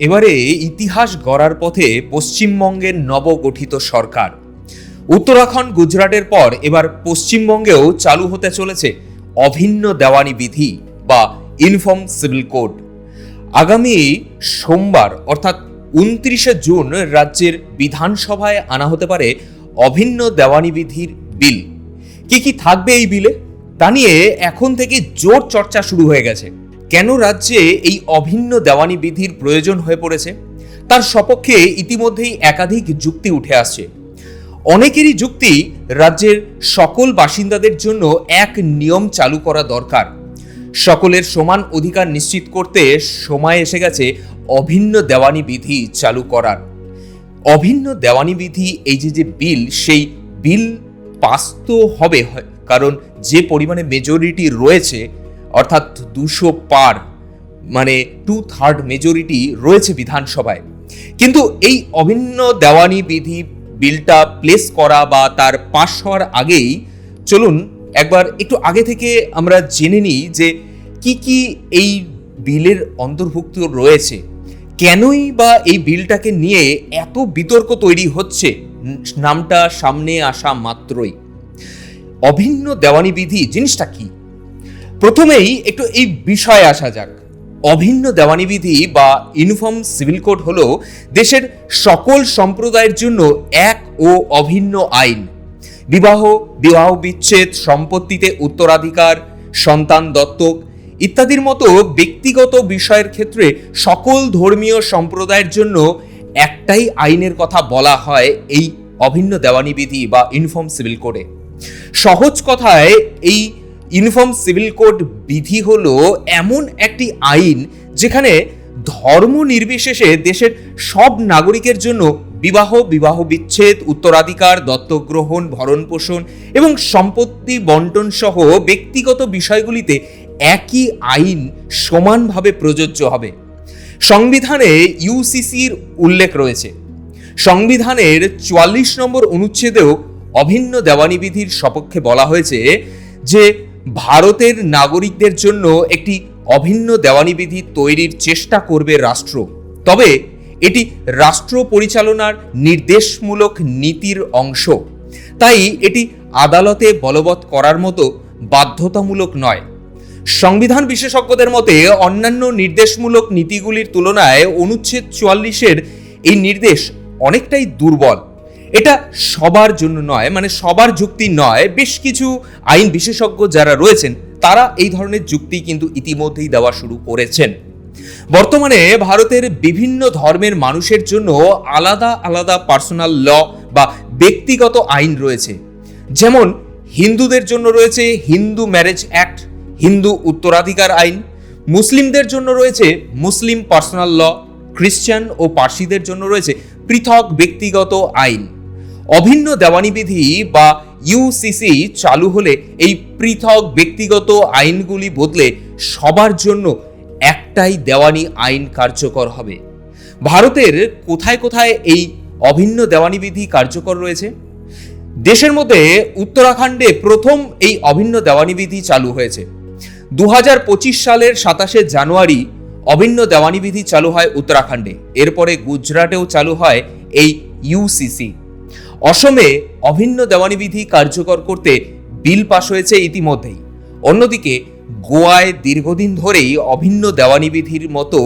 এবারে ইতিহাস গড়ার পথে পশ্চিমবঙ্গের নবগঠিত সরকার। উত্তরাখণ্ড, গুজরাটের পর এবার পশ্চিমবঙ্গেও চালু হতে চলেছে অভিন্ন দেওয়ানি বিধি বা ইউনিফর্ম সিভিল কোড। আগামী সোমবার অর্থাৎ 29শে জুন রাজ্যের বিধানসভায় আনা হতে পারে অভিন্ন দেওয়ানি বিধির বিল। কি থাকবে এই বিলে তা নিয়ে এখন থেকে জোর চর্চা শুরু হয়ে গেছে। কেন রাজ্যে এই অভিন্ন দেওয়ানি বিধির প্রয়োজন হয়ে পড়েছে তার সপক্ষে ইতিমধ্যেই একাধিক যুক্তি উঠে আসছে। অনেকেরই যুক্তি, রাজ্যের সকল বাসিন্দাদের জন্য এক নিয়ম চালু করা দরকার। সকলের সমান অধিকার নিশ্চিত করতে সময় এসে গেছে অভিন্ন দেওয়ানি বিধি চালু করার। অভিন্ন দেওয়ানি বিধি এই যে বিল, সেই বিল পাস তো হবে, কারণ যে পরিমাণে মেজরিটি রয়েছে অর্থাৎ 200 পার, মানে 2/3 মেজরিটি রয়েছে বিধানসভায়। কিন্তু এই অভিন্ন দেওয়ানি বিধি বিলটা প্লেস করা বা তার পাস হওয়ার আগেই চলুন একবার একটু আগে থেকে আমরা জেনে নিই যে কি এই বিলের অন্তর্ভুক্ত রয়েছে, কেনই বা এই বিলটাকে নিয়ে এত বিতর্ক তৈরি হচ্ছে নামটা সামনে আসা মাত্রই। অভিন্ন দেওয়ানি বিধি জিনিসটা কি, প্রথমেই একটু এই বিষয়ে আসা যাক। অভিন্ন দেওয়ানি বিধি বা ইউনিফর্ম সিভিল কোড হলো দেশের সকল সম্প্রদায়ের জন্য এক ও অভিন্ন আইন। বিবাহ বিচ্ছেদ, সম্পত্তিতে উত্তরাধিকার, সন্তান দত্তক ইত্যাদির মতো ব্যক্তিগত বিষয়ের ক্ষেত্রে সকল ধর্মীয় সম্প্রদায়ের জন্য একটাই আইনের কথা বলা হয় এই অভিন্ন দেওয়ানি বিধি বা ইউনিফর্ম সিভিল কোডে। সহজ কথায় এই ইউনিফর্ম সিভিল কোড বিধি হলো এমন একটি আইন যেখানে ধর্ম নির্বিশেষে দেশের সব নাগরিকের জন্য বিবাহ বিচ্ছেদ, উত্তরাধিকার, দত্তক গ্রহণ, ভরণ পোষণ এবং সম্পত্তি বন্টন সহ ব্যক্তিগত বিষয়গুলিতে একই আইন সমানভাবে প্রযোজ্য হবে। সংবিধানে ইউসিসির উল্লেখ রয়েছে। সংবিধানের 44 নম্বর অনুচ্ছেদেও অভিন্ন দেওয়ানি বিধির সপক্ষে বলা হয়েছে যে ভারতের নাগরিকদের জন্য একটি অভিন্ন দেওয়ানি বিধি তৈরির চেষ্টা করবে রাষ্ট্র, তবে এটি রাষ্ট্র পরিচালনার নির্দেশমূলক নীতির অংশ। তাই এটি আদালতে বলবৎ করার মতো বাধ্যতামূলক নয়। সংবিধান বিশেষজ্ঞদের মতে অন্যান্য নির্দেশমূলক নীতিগুলির তুলনায় অনুচ্ছেদ 44-এর এই নির্দেশ অনেকটাই দুর্বল। এটা সবার জন্য নয়, মানে সবার যুক্তি নয়। বেশ কিছু আইন বিশেষজ্ঞ যারা রয়েছেন তারা এই ধরনের যুক্তি কিন্তু ইতিমধ্যেই দেওয়া শুরু করেছেন। বর্তমানে ভারতের বিভিন্ন ধর্মের মানুষের জন্য আলাদা আলাদা পার্সোনাল ল বা ব্যক্তিগত আইন রয়েছে। যেমন হিন্দুদের জন্য রয়েছে হিন্দু ম্যারেজ অ্যাক্ট, হিন্দু উত্তরাধিকার আইন। মুসলিমদের জন্য রয়েছে মুসলিম পার্সোনাল ল। খ্রিস্টান ও পার্সিদের জন্য রয়েছে পৃথক ব্যক্তিগত আইন। অভিন্ন দেওয়ানি বিধি বা ইউসিসি চালু হলে এই পৃথক ব্যক্তিগত আইনগুলি বদলে সবার জন্য একটাই দেওয়ানি আইন কার্যকর হবে। ভারতের কোথায় কোথায় এই অভিন্ন দেওয়ানি বিধি কার্যকর রয়েছে? দেশের মধ্যে উত্তরাখণ্ডে প্রথম এই অভিন্ন দেওয়ানি বিধি চালু হয়েছে। 2025 সালের 27শে জানুয়ারি অভিন্ন দেওয়ানি বিধি চালু হয় উত্তরাখণ্ডে। এরপরে গুজরাটেও চালু হয় এই ইউসিসি। অসমে অভিন্ন দেওয়ানি বিধি কার্যকর করতে বিল পাশ হয়েছে ইতিমধ্যেই। অন্যদিকে গোয়ায় দীর্ঘদিন ধরেই অভিন্ন দেওয়ানি বিধির মতো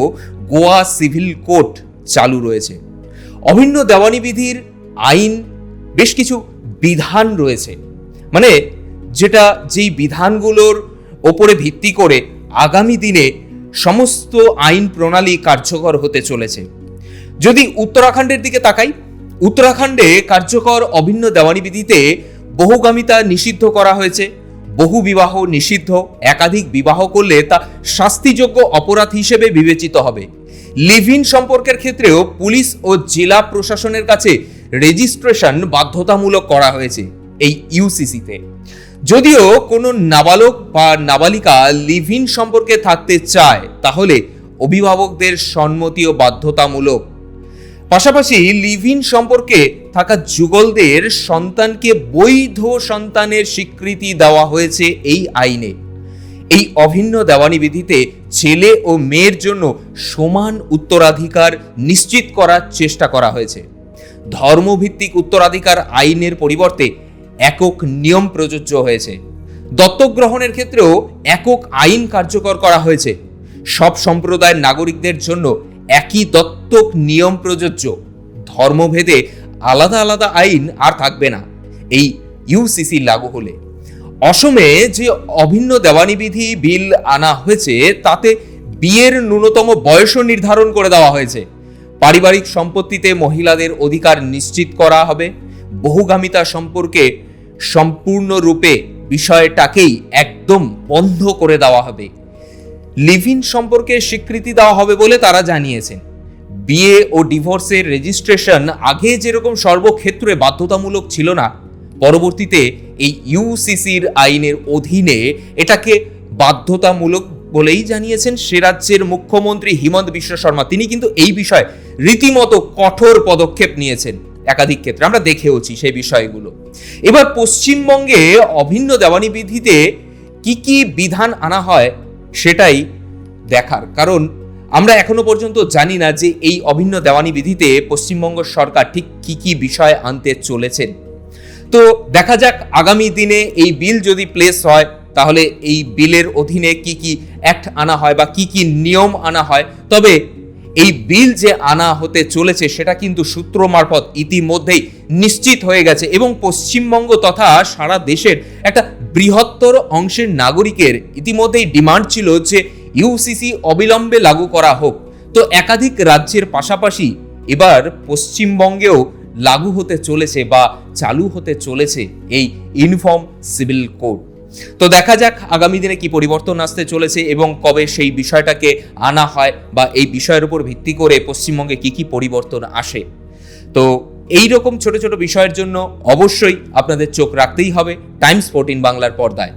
গোয়া সিভিল কোড চালু রয়েছে। অভিন্ন দেওয়ানি বিধির আইন বেশ কিছু বিধান রয়েছে, মানে যেই বিধানগুলোর ওপরে ভিত্তি করে আগামী দিনে সমস্ত আইন প্রণালী কার্যকর হতে চলেছে। যদি উত্তরাখণ্ডের দিকে তাকাই, উত্তরাখণ্ডে কার্যকর অভিন্ন দেওয়ানি বিধিতে বহুগামিতা নিষিদ্ধ করা হয়েছে। বহু বিবাহ নিষিদ্ধ। একাধিক বিবাহ করলে তা শাস্তিযোগ্য অপরাধ হিসেবে বিবেচিত হবে। লিভ ইন সম্পর্কের ক্ষেত্রেও পুলিশ ও জেলা প্রশাসনের কাছে রেজিস্ট্রেশন বাধ্যতামূলক করা হয়েছে এই ইউসিসিতে। যদিও কোনো নাবালক বা নাবালিকা লিভ ইন সম্পর্কে থাকতে চায় তাহলে অভিভাবকদের সম্মতিও বাধ্যতামূলক। পাশাপাশি লিভ ইন সম্পর্কে থাকা যুগলদের সন্তানকে বৈধ সন্তানের স্বীকৃতি দেওয়া হয়েছে এই আইনে। এই অভিন্ন দেওয়ানি বিধিতে ছেলে ও মেয়ের জন্য সমান উত্তরাধিকার নিশ্চিত করার চেষ্টা করা হয়েছে। ধর্মভিত্তিক উত্তরাধিকার আইনের পরিবর্তে একক নিয়ম প্রযোজ্য হয়েছে। দত্তক গ্রহণের ক্ষেত্রেও একক আইন কার্যকর করা হয়েছে। সব সম্প্রদায়ের নাগরিকদের জন্য একই দত্তক নিয়ম প্রযোজ্য। ধর্মভেদে আলাদা আলাদা আইন আর থাকবে না এই ইউসিসি লাগু হলে। অসমে যে অভিন্ন দেওয়ানি বিধি বিল আনা হয়েছে তাতে বিয়ের ন্যূনতম বয়সও নির্ধারণ করে দেওয়া হয়েছে। পারিবারিক সম্পত্তিতে মহিলাদের অধিকার নিশ্চিত করা হবে। বহুগামিতা সম্পর্কে সম্পূর্ণরূপে বিষয়টাকেই একদম বন্ধ করে দেওয়া হবে। লিভ ইন সম্পর্কে স্বীকৃতি দেওয়া হবে বলে তারা জানিয়েছেন। বিয়ে ও ডিভোর্সের রেজিস্ট্রেশন আগে যেরকম সর্বক্ষেত্রে বাধ্যতামূলক ছিল না, পরবর্তীতে এই ইউসিসির আইনের অধীনে এটাকে বাধ্যতামূলক বলেই জানিয়েছেন সে রাজ্যের মুখ্যমন্ত্রী হিমন্ত বিশ্ব শর্মা। তিনি কিন্তু এই বিষয়ে রীতিমতো কঠোর পদক্ষেপ নিয়েছেন একাধিক ক্ষেত্রে, আমরা দেখেওছি সেই বিষয়গুলো। এবার পশ্চিমবঙ্গে অভিন্ন দেওয়ানি বিধিতে কি কি বিধান আনা হয় সেটাই দেখার, কারণ আমরা এখনো পর্যন্ত জানি না যে এই অভিন্ন দেওয়ানি বিধিতে পশ্চিমবঙ্গ সরকার ঠিক কি কি বিষয় আনতে চলেছেন। তো দেখা যাক আগামী দিনে এই বিল যদি প্লেস হয় তাহলে এই বিলের অধীনে কি কি অ্যাক্ট আনা হয় বা কি কি নিয়ম আনা হয়। তবে এই বিল যে আনা হতে চলেছে সেটা কিন্তু সূত্র মারফত ইতিমধ্যেই নিশ্চিত হয়ে গেছে এবং পশ্চিমবঙ্গ তথা সারা দেশের একটা বৃহত্তর অংশের নাগরিকের ইতিমধ্যেই ডিমান্ড ছিল যে ইউসিসি অবিলম্বে লাগু করা হোক। তো একাধিক রাজ্যের পাশাপাশি এবার পশ্চিমবঙ্গেও লাগু হতে চলেছে বা চালু হতে চলেছে এই ইউনিফর্ম সিভিল কোড। তো দেখা যাক আগামী দিনে কি পরিবর্তন আসতে চলেছে এবং কবে সেই বিষয়টাকে আনা হয় বা এই বিষয়ের উপর ভিত্তি করে পশ্চিমবঙ্গে কি কি পরিবর্তন আসে। তো এই রকম ছোট ছোট বিষয়ের জন্য অবশ্যই আপনাদের চোখ রাখতেই হবে টাইমস 14 বাংলার পর্দায়।